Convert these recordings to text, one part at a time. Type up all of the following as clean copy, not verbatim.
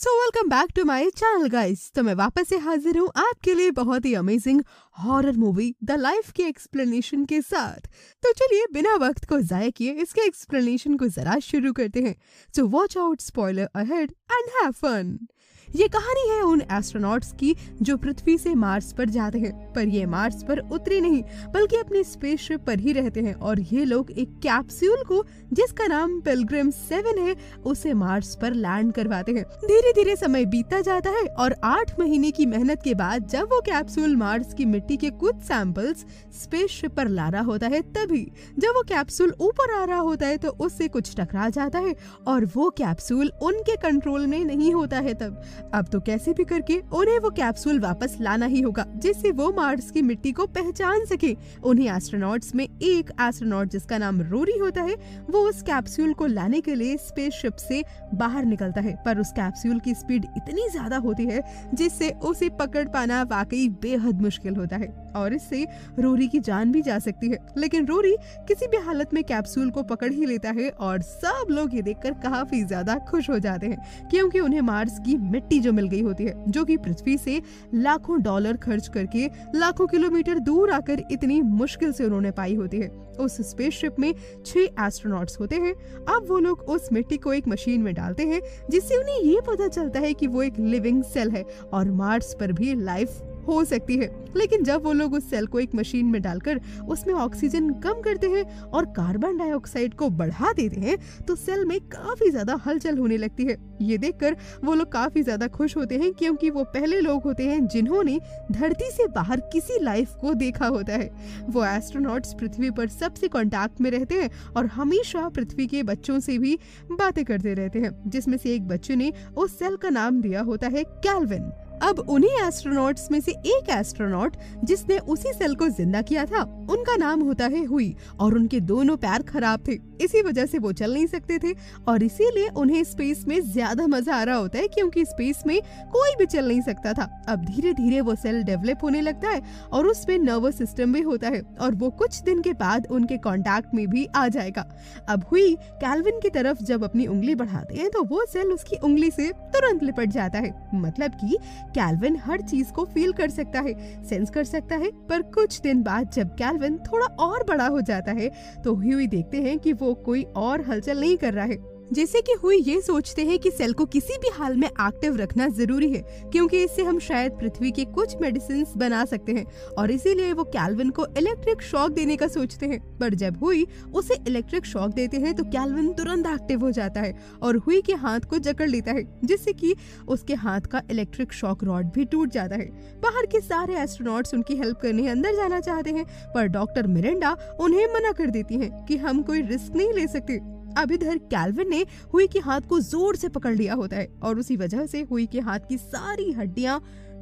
So welcome back to my channel guys. तो मैं वापस से हाजिर हूँ आपके लिए बहुत ही amazing horror movie the life के एक्सप्लेनेशन के साथ। तो चलिए बिना वक्त को जाया किए इसके एक्सप्लेनेशन को जरा शुरू करते हैं। So watch out, spoiler ahead and have fun. ये कहानी है उन एस्ट्रोनॉट्स की जो पृथ्वी से मार्स पर जाते हैं, पर ये मार्स पर उतरे नहीं बल्कि अपनी स्पेसशिप पर ही रहते हैं और ये लोग एक कैप्सूल को जिसका नाम पिलग्रिम 7 है उसे मार्स पर लैंड करवाते हैं। धीरे धीरे समय बीतता जाता है और 8 महीने की मेहनत के बाद जब वो कैप्सूल मार्स की मिट्टी के कुछ सैंपल्स स्पेसशिप पर ला रहा होता है, तभी जब वो कैप्सूल ऊपर आ रहा होता है तो उससे कुछ टकरा जाता है और वो कैप्सूल उनके कंट्रोल में नहीं होता है। तब अब तो कैसे भी करके उन्हें वो कैप्सूल वापस लाना ही होगा जिससे वो मार्स की मिट्टी को पहचान सके। उन्हीं एस्ट्रोनॉट्स में एक एस्ट्रोनॉट जिसका नाम रोरी होता है वो उस कैप्सूल को लाने के लिए स्पेसशिप से बाहर निकलता है, पर उस कैप्सूल की स्पीड इतनी ज्यादा होती है जिससे उसे पकड़ पाना वाकई बेहद मुश्किल होता है और इससे रोरी की जान भी जा सकती है। लेकिन रोरी किसी भी हालत में कैप्सूल को पकड़ ही लेता है और सब लोग ये देखकर काफी ज्यादा खुश हो जाते हैं क्योंकि उन्हें मार्स की मिट्टी जो मिल गई होती है जो कि पृथ्वी से लाखों डॉलर खर्च करके लाखों किलोमीटर दूर आकर इतनी मुश्किल से उन्होंने पाई होती है। उस स्पेसशिप में 6 एस्ट्रोनॉट्स होते हैं। अब वो लोग उस मिट्टी को एक मशीन में डालते हैं जिससे उन्हें ये पता चलता है कि वो एक लिविंग सेल है और मार्स पर भी लाइफ हो सकती है। लेकिन जब वो लोग उस सेल को एक मशीन में डालकर उसमें ऑक्सीजन कम करते हैं और कार्बन डाइऑक्साइड को बढ़ा देते हैं तो सेल में काफी ज्यादा हलचल होने लगती है। ये देखकर वो लोग काफी ज्यादा खुश होते हैं क्योंकि वो पहले लोग होते हैं जिन्होंने धरती से बाहर किसी लाइफ को देखा होता है। वो एस्ट्रोनॉट्स पृथ्वी पर सबसे कांटेक्ट में रहते हैं और हमेशा पृथ्वी के बच्चों से भी बातें करते रहते हैं, जिसमें से एक बच्चे ने उस सेल का नाम दिया होता है कैल्विन। अब उन्हीं एस्ट्रोनॉट्स में से एक एस्ट्रोनॉट जिसने उसी सेल को जिंदा किया था उनका नाम होता है हुई और उनके दोनों पैर खराब थे, इसी वजह से वो चल नहीं सकते थे और इसीलिए उन्हें स्पेस में ज्यादा मजा आ रहा होता है क्योंकि स्पेस में कोई भी चल नहीं सकता था। अब धीरे धीरे वो सेल डेवलप होने लगता है और उसमें नर्वस सिस्टम भी होता है और वो कुछ दिन के बाद उनके कांटेक्ट में भी आ जाएगा। अब हुई कैल्विन की तरफ जब अपनी उंगली बढ़ाते हैं तो वो सेल उसकी उंगली से तुरंत लिपट जाता है। मतलब कि कैल्विन हर चीज को फील कर सकता है, सेंस कर सकता है। पर कुछ दिन बाद जब कैल्विन थोड़ा और बड़ा हो जाता है तो ह्यूई देखते हैं कि वो कोई और हलचल नहीं कर रहा है, जैसे कि हुई ये सोचते हैं कि सेल को किसी भी हाल में एक्टिव रखना जरूरी है क्योंकि इससे हम शायद पृथ्वी के कुछ मेडिसिन बना सकते हैं और इसीलिए वो कैल्विन को इलेक्ट्रिक शॉक देने का सोचते हैं। पर जब हुई उसे इलेक्ट्रिक शॉक देते हैं तो कैल्विन तुरंत एक्टिव हो जाता है और हुई के हाथ को जकड़ लेता है जिससे कि उसके हाथ का इलेक्ट्रिक शॉक रॉड भी टूट जाता है। बाहर के सारे एस्ट्रोनॉट्स उनकी हेल्प करने अंदर जाना चाहते हैं पर डॉक्टर मिरेंडा उन्हें मना कर देती है कि हम कोई रिस्क नहीं ले सकते। अब इधर कैल्विन ने हुई के हाथ को जोर से पकड़ लिया होता है और उसी वजह से हुई के हाथ की सारी हड्डियां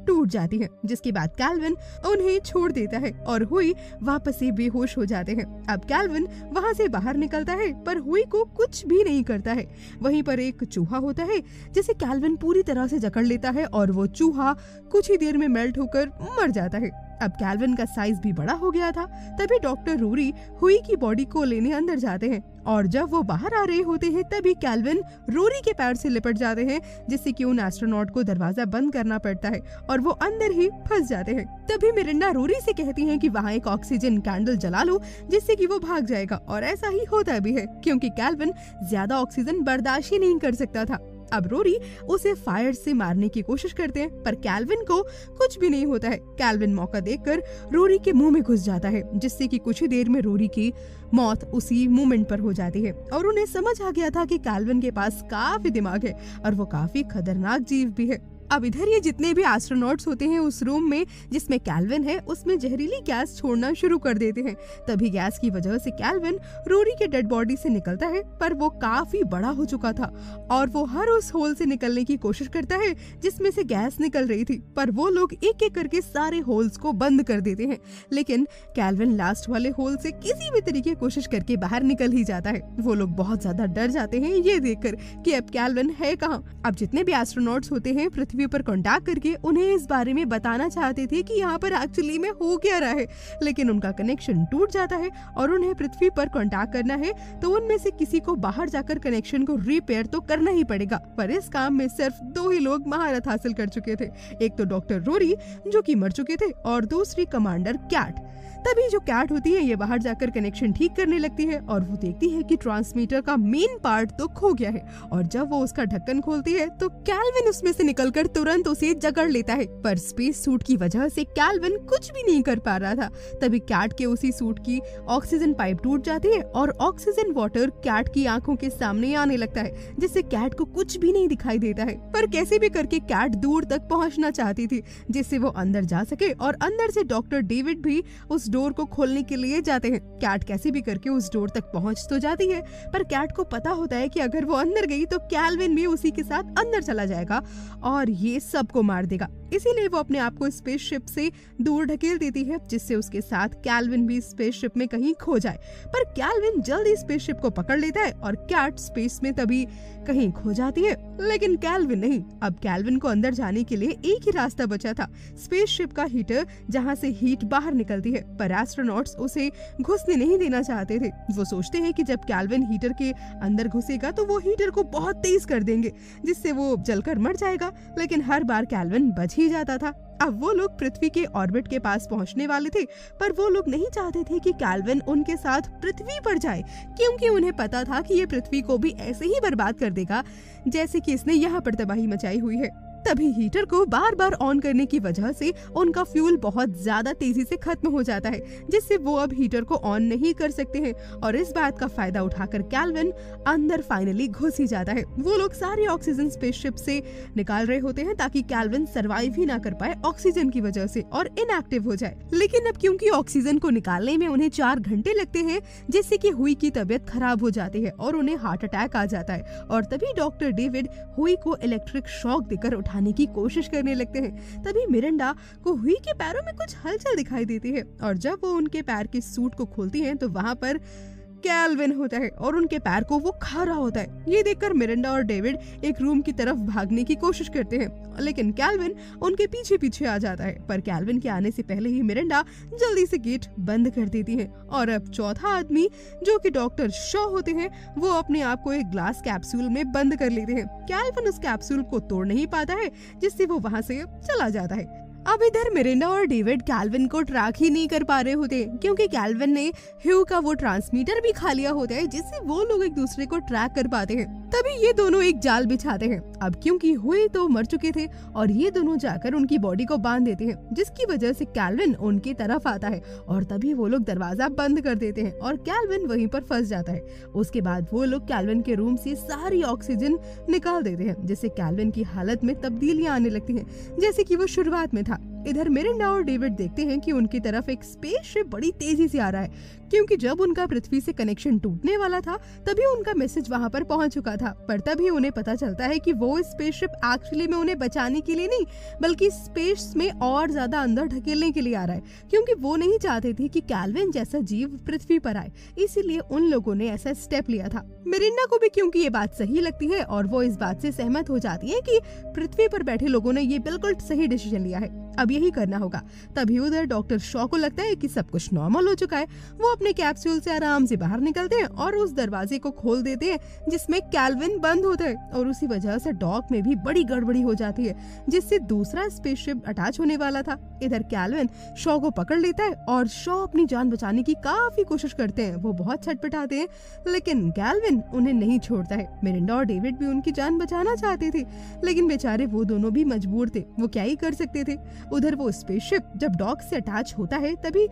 टूट जाती हैं, जिसके बाद कैल्विन उन्हें छोड़ देता है और हुई वापस से बेहोश हो जाते हैं। अब कैल्विन वहां से बाहर निकलता है पर हुई को कुछ भी नहीं करता है। वहीं पर एक चूहा होता है जिसे कैल्विन पूरी तरह से जकड़ लेता है और वो चूहा कुछ ही देर में मेल्ट होकर मर जाता है। अब कैल्विन का साइज भी बड़ा हो गया था। तभी डॉक्टर रोरी हुई की बॉडी को लेने अंदर जाते हैं और जब वो बाहर आ रहे होते हैं तभी कैल्विन रोरी के पैर से लिपट जाते हैं जिससे कि उन एस्ट्रोनॉट को दरवाजा बंद करना पड़ता है और वो अंदर ही फंस जाते हैं। तभी मिरिंडा रोरी से कहती हैं कि वहाँ एक ऑक्सीजन कैंडल जला लो जिससे कि वो भाग जाएगा और ऐसा ही होता भी है क्योंकि कैल्विन ज्यादा ऑक्सीजन बर्दाश्त ही नहीं कर सकता था। अब रोरी उसे फायर से मारने की कोशिश करते हैं पर कैल्विन को कुछ भी नहीं होता है। कैल्विन मौका देखकर रोरी के मुंह में घुस जाता है जिससे कि कुछ ही देर में रोरी की मौत उसी मोमेंट पर हो जाती है और उन्हें समझ आ गया था कि कैल्विन के पास काफी दिमाग है और वो काफी खतरनाक जीव भी है। अब इधर ये जितने भी एस्ट्रोनॉट्स होते हैं उस रूम में जिसमें कैल्विन है उसमें जहरीली गैस छोड़ना शुरू कर देते हैं। तभी गैस की वजह से कैल्विन रोरी के डेड बॉडी से निकलता है पर वो काफी बड़ा हो चुका था और वो हर उस होल से निकलने की कोशिश करता है जिसमें से गैस निकल रही थी। पर वो लोग एक एक करके सारे होल्स को बंद कर देते हैं लेकिन कैल्विन लास्ट वाले होल से किसी भी तरीके कोशिश करके बाहर निकल ही जाता है। वो लोग बहुत ज्यादा डर जाते हैं ये देखकर कि अब कैल्विन है कहाँ। अब जितने भी एस्ट्रोनॉट्स होते हैं पृथ्वी पृथ्वी पर कांटेक्ट करके उन्हें इस बारे में बताना चाहते थे कि यहाँ पर एक्चुअली में हो क्या रहा है, लेकिन उनका कनेक्शन टूट जाता है और उन्हें पृथ्वी पर कांटेक्ट करना है तो उनमें से किसी को बाहर जाकर कनेक्शन को रिपेयर तो करना ही पड़ेगा। पर इस काम में सिर्फ 2 ही लोग महारत हासिल कर चुके थे, एक तो डॉक्टर रोरी जो कि मर चुके थे और दूसरी कमांडर कैट। तभी जो कैट होती है ये बाहर जाकर कनेक्शन ठीक करने लगती है और वो देखती है कि ट्रांसमीटर का मेन पार्ट तो खो गया है, और जब वो उसका ढक्कन खोलती है तो कैल्विन उसमें से निकलकर तुरंत उसे जकड़ लेता है। पर स्पेस सूट की वजह से कैल्विन कुछ भी नहीं कर पा रहा था। तभी कैट के उसी सूट की ऑक्सीजन पाइप टूट जाती है और ऑक्सीजन वाटर कैट की आंखों के सामने आने लगता है, जिससे कैट को कुछ भी नहीं दिखाई देता है। पर कैसे भी करके कैट दूर तक पहुंचना चाहती थी जिससे वो अंदर जा सके, और अंदर से डॉक्टर डेविड भी उस डोर को खोलने के लिए जाते हैं। कैट कैसे भी करके उस डोर तक पहुंच तो जाती है, पर कैट को पता होता है कि अगर वो अंदर गई तो कैल्विन भी उसी के साथ अंदर चला जाएगा और ये सबको मार देगा। इसीलिए वो अपने आप को स्पेसशिप से दूर ढकेल देती है, जिससे उसके साथ कैल्विन भी स्पेसशिप में कहीं खो जाए। पर कैल्विन जल्दी स्पेसशिप को पकड़ लेता है और कैट स्पेस में तभी कहीं खो जाती है, लेकिन कैल्विन नहीं। अब कैल्विन को अंदर जाने के लिए एक ही रास्ता बचा था, स्पेसशिप का हीटर, जहां से हीट बाहर निकलती है। पर एस्ट्रोनॉट्स उसे घुसने नहीं देना चाहते थे। वो सोचते हैं कि जब कैल्विन हीटर के अंदर घुसेगा तो वो हीटर को बहुत तेज कर देंगे जिससे वो जलकर मर जाएगा, लेकिन हर बार कैल्विन बच ही जाता था। अब वो लोग पृथ्वी के ऑर्बिट के पास पहुंचने वाले थे, पर वो लोग नहीं चाहते थे कि कैल्विन उनके साथ पृथ्वी पर जाए, क्योंकि उन्हें पता था कि ये पृथ्वी को भी ऐसे ही बर्बाद कर देगा जैसे कि इसने यहाँ पर तबाही मचाई हुई है। तभी हीटर को बार बार ऑन करने की वजह से उनका फ्यूल बहुत ज्यादा तेजी से खत्म हो जाता है, जिससे वो अब हीटर को ऑन नहीं कर सकते हैं। और इस बात का फायदा उठाकर कैल्विन अंदर फाइनली घुस ही जाता है। वो लोग सारे ऑक्सीजन स्पेसशिप से निकाल रहे होते हैं ताकि कैल्विन सरवाइव ही ना कर पाए ऑक्सीजन की वजह से और इनएक्टिव हो जाए। लेकिन अब क्योंकि ऑक्सीजन को निकालने में उन्हें 4 घंटे लगते हैं, जिससे कि हुई की तबीयत खराब हो जाती है और उन्हें हार्ट अटैक आ जाता है। और तभी डॉक्टर डेविड हुई को इलेक्ट्रिक शॉक देकर उठाने की कोशिश करने लगते हैं। तभी मिरांडा को हुई के पैरों में कुछ हलचल दिखाई देती है, और जब वो उनके पैर के सूट को खोलती हैं तो वहाँ पर कैल्विन होता है और उनके पैर को वो खा रहा होता है। ये देखकर मिरांडा और डेविड एक रूम की तरफ भागने की कोशिश करते हैं, लेकिन कैल्विन उनके पीछे पीछे आ जाता है। पर कैल्विन के आने से पहले ही मिरांडा जल्दी से गेट बंद कर देती है। और अब चौथा आदमी जो कि डॉक्टर शॉ होते हैं, वो अपने आप को एक ग्लास कैप्सूल में बंद कर लेते हैं। कैल्विन उस कैप्सूल को तोड़ नहीं पाता है, जिससे वो वहाँ से चला जाता है। अब इधर मिरांडा और डेविड कैल्विन को ट्रैक ही नहीं कर पा रहे होते, क्योंकि कैल्विन ने ह्यू का वो ट्रांसमीटर भी खा लिया होता है, जिससे वो लोग एक दूसरे को ट्रैक कर पाते हैं। तभी ये दोनों एक जाल बिछाते हैं। अब क्योंकि हुई तो मर चुके थे और ये दोनों जाकर उनकी बॉडी को बांध देते हैं, जिसकी वजह से कैल्विन उनकी तरफ आता है और तभी वो लोग दरवाजा बंद कर देते हैं और कैल्विन वहीं पर फंस जाता है। उसके बाद वो लोग कैल्विन के रूम से सारी ऑक्सीजन निकाल देते हैं, जिससे कैल्विन की हालत में तब्दीलियां आने लगती हैं, जैसे कि वो शुरुआत में था। इधर मिरांडा और डेविड देखते हैं कि उनकी तरफ एक स्पेसशिप बड़ी तेजी से आ रहा है, क्योंकि जब उनका पृथ्वी से कनेक्शन टूटने वाला था तभी उनका मैसेज वहां पर पहुंच चुका था। पर तभी उन्हें पता चलता है कि वो स्पेसशिप एक्चुअली में उन्हें बचाने के लिए नहीं, बल्कि स्पेस में और ज्यादा अंदर ढकेलने के लिए आ रहा है, क्योंकि वो नहीं चाहते थे कि कैल्विन जैसा जीव पृथ्वी पर आए, इसीलिए उन लोगों ने ऐसा स्टेप लिया था। मिरांडा को भी क्योंकि ये बात सही लगती है और वो इस बात से सहमत हो जाती है कि पृथ्वी पर बैठे लोगों ने ये बिल्कुल सही डिसीजन लिया है, अब यही करना होगा। तभी उधर डॉक्टर शॉ को लगता है कि सब कुछ नॉर्मल हो चुका है। वो अपने कैप्सूल से आराम से बाहर निकलते हैं और उस दरवाजे को खोल देते हैं जिसमें कैल्विन बंद होता है, और उसी वजह से डॉक में भी बड़ी गड़बड़ी हो जाती है, जिससे दूसरा स्पेसशिप अटैच होने वाला था। इधर कैल्विन शॉ को पकड़ लेता है और शॉ अपनी जान बचाने की काफी कोशिश करते हैं। वो बहुत छटपटाते हैं, लेकिन कैल्विन उन्हें नहीं छोड़ता है। मिरांडा और डेविड भी उनकी जान बचाना चाहते थे, लेकिन बेचारे वो दोनों भी मजबूर थे, वो क्या ही कर सकते थे। उधर वो स्पेसशिप जब डॉक से अटैच होता है तभी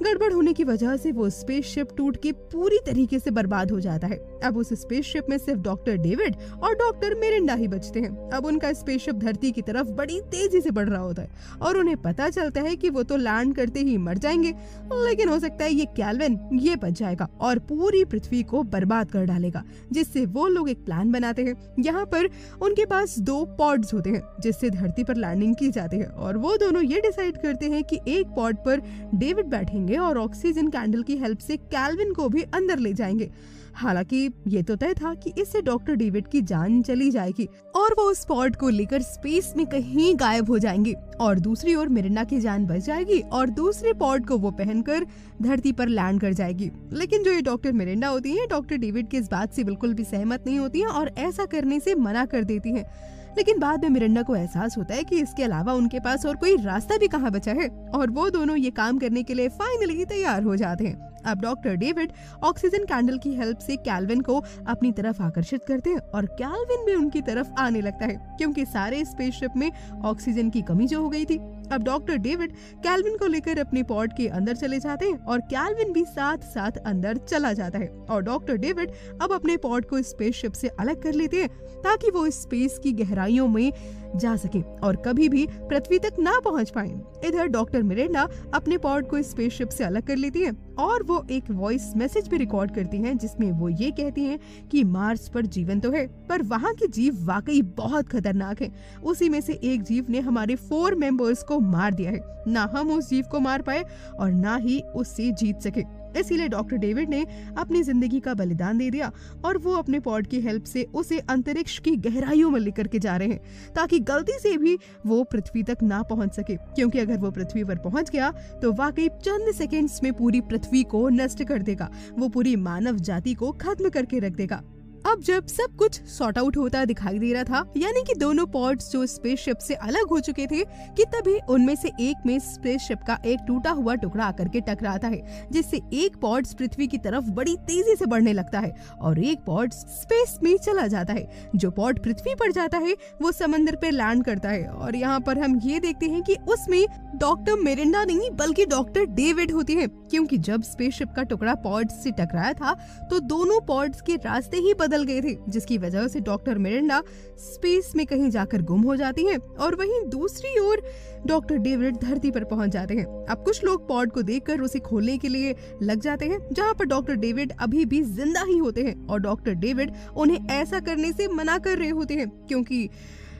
गड़बड़ होने की वजह से वो स्पेसशिप टूट के पूरी तरीके से बर्बाद हो जाता है। अब उस स्पेसशिप में सिर्फ डॉक्टर डेविड और डॉक्टर मिरांडा ही बचते हैं। अब उनका स्पेसशिप धरती की तरफ बड़ी तेजी से बढ़ रहा होता है और उन्हें पता चलता है कि वो तो लैंड करते ही मर जाएंगे, लेकिन हो सकता है ये कैल्विन ये बच जाएगा और पूरी पृथ्वी को बर्बाद कर डालेगा, जिससे वो लोग एक प्लान बनाते हैं। यहाँ पर उनके पास 2 पॉड्स होते हैं जिससे धरती पर लैंडिंग की जाती है, और वो दोनों ये डिसाइड करते हैं कि एक पॉड पर डेविड बैठेंगे और ऑक्सीजन कैंडल की हेल्प से कैल्विन को भी अंदर ले जाएंगे। हालांकि ये तो तय था कि इससे डॉक्टर डेविड की जान चली जाएगी और वो उस पॉड को लेकर स्पेस में कहीं गायब हो जाएंगे, और दूसरी ओर मिरिंडा की जान बच जाएगी और दूसरे पॉड को वो पहनकर धरती पर लैंड कर जाएगी। लेकिन जो ये डॉक्टर मिरिंडा होती है, डॉक्टर डेविड की इस बात से बिल्कुल भी सहमत नहीं होती है और ऐसा करने से मना कर देती है। लेकिन बाद में मिरिंडा को एहसास होता है कि इसके अलावा उनके पास और कोई रास्ता भी कहाँ बचा है, और वो दोनों ये काम करने के लिए फाइनली तैयार हो जाते हैं। अब डॉक्टर डेविड ऑक्सीजन कैंडल की हेल्प से कैल्विन को अपनी तरफ आकर्षित करते हैं और कैल्विन भी उनकी तरफ आने लगता है, क्योंकि सारे स्पेसशिप में ऑक्सीजन की कमी जो हो गई थी। अब डॉक्टर डेविड कैल्विन को लेकर अपने पॉड के अंदर चले जाते हैं और कैल्विन भी साथ साथ अंदर चला जाता है, और डॉक्टर डेविड अब अपने पॉड को स्पेसशिप से अलग कर लेते हैं ताकि वो स्पेस की गहराइयों में जा सके और कभी भी पृथ्वी तक ना पहुंच पाए। इधर डॉक्टर मिरिंडा अपने पॉड को स्पेसशिप से अलग कर लेती है और वो एक वॉइस मैसेज भी रिकॉर्ड करती हैं, जिसमें वो ये कहती हैं कि मार्स पर जीवन तो है, पर वहाँ के जीव वाकई बहुत खतरनाक हैं। उसी में से एक जीव ने हमारे 4 मेंबर्स को मार दिया है। ना हम उस जीव को मार पाए और ना ही उससे जीत सके, इसीलिए डॉक्टर डेविड ने अपनी जिंदगी का बलिदान दे दिया और वो अपने पॉड की हेल्प से उसे अंतरिक्ष की गहराइयों में लेकर के जा रहे हैं ताकि गलती से भी वो पृथ्वी तक ना पहुंच सके, क्योंकि अगर वो पृथ्वी पर पहुंच गया तो वाकई चंद सेकंड्स में पूरी पृथ्वी को नष्ट कर देगा। वो पूरी मानव जाति को खत्म करके रख देगा। अब जब सब कुछ सॉर्ट आउट होता दिखाई दे रहा था, यानी कि दोनों पॉड्स जो स्पेसशिप से अलग हो चुके थे, कि तभी उनमें से एक में स्पेसशिप का एक टूटा हुआ टुकड़ा आकर के टकराता है, जिससे एक पॉड पृथ्वी की तरफ बड़ी तेजी से बढ़ने लगता है और एक पॉड स्पेस में चला जाता है। जो पॉड पृथ्वी पर जाता है वो समंदर पे लैंड करता है, और यहाँ पर हम ये देखते हैं कि उसमें डॉक्टर मिरिंडा नहीं बल्कि डॉक्टर डेविड होती है, क्योंकि जब स्पेसशिप का टुकड़ा पॉड्स से टकराया था तो दोनों पॉड्स के रास्ते ही बदल गए थे, जिसकी वजह से डॉक्टर मिरिंडा स्पेस में कहीं जाकर गुम हो जाती हैं और वहीं दूसरी ओर डॉक्टर डेविड धरती पर पहुंच जाते हैं। अब कुछ लोग पॉड को देखकर उसे खोलने के लिए लग जाते हैं, जहां पर डॉक्टर डेविड अभी भी जिंदा ही होते हैं और डॉक्टर डेविड उन्हें ऐसा करने से मना कर रहे होते हैं, क्योंकि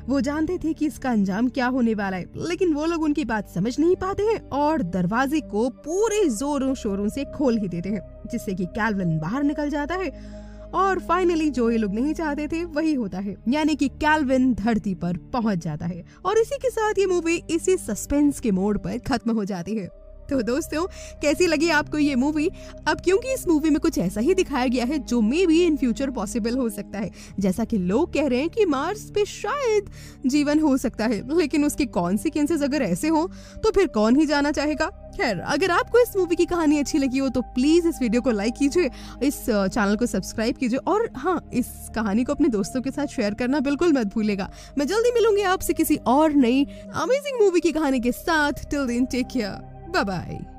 वो जानते थे कि इसका अंजाम क्या होने वाला है। लेकिन वो लोग उनकी बात समझ नहीं पाते हैं और दरवाजे को पूरे जोरों शोरों से खोल ही देते हैं, जिससे कि कैल्विन बाहर निकल जाता है और फाइनली जो ये लोग नहीं चाहते थे वही होता है, यानी कि कैल्विन धरती पर पहुंच जाता है। और इसी के साथ ये मूवी इसी सस्पेंस के मोड पर खत्म हो जाती है। तो दोस्तों, कैसी लगी आपको ये मूवी? अब क्योंकि इस मूवी में कुछ ऐसा ही दिखाया गया है जो may be in future possible हो सकता है, जैसा कि लोग कह रहे हैं कि मार्स पे शायद जीवन हो सकता है, लेकिन उसके कॉन्सिक्वेंसेस अगर ऐसे हो तो फिर कौन ही जाना चाहेगा। खैर, अगर आपको इस मूवी की कहानी अच्छी लगी हो तो प्लीज इस वीडियो को लाइक कीजिए, इस चैनल को सब्सक्राइब कीजिए और हाँ, इस कहानी को अपने दोस्तों के साथ शेयर करना बिल्कुल मत भूलिएगा। मैं जल्दी मिलूंगी आपसे किसी और नई अमेजिंग मूवी की कहानी के साथ। Till then take care, bye bye.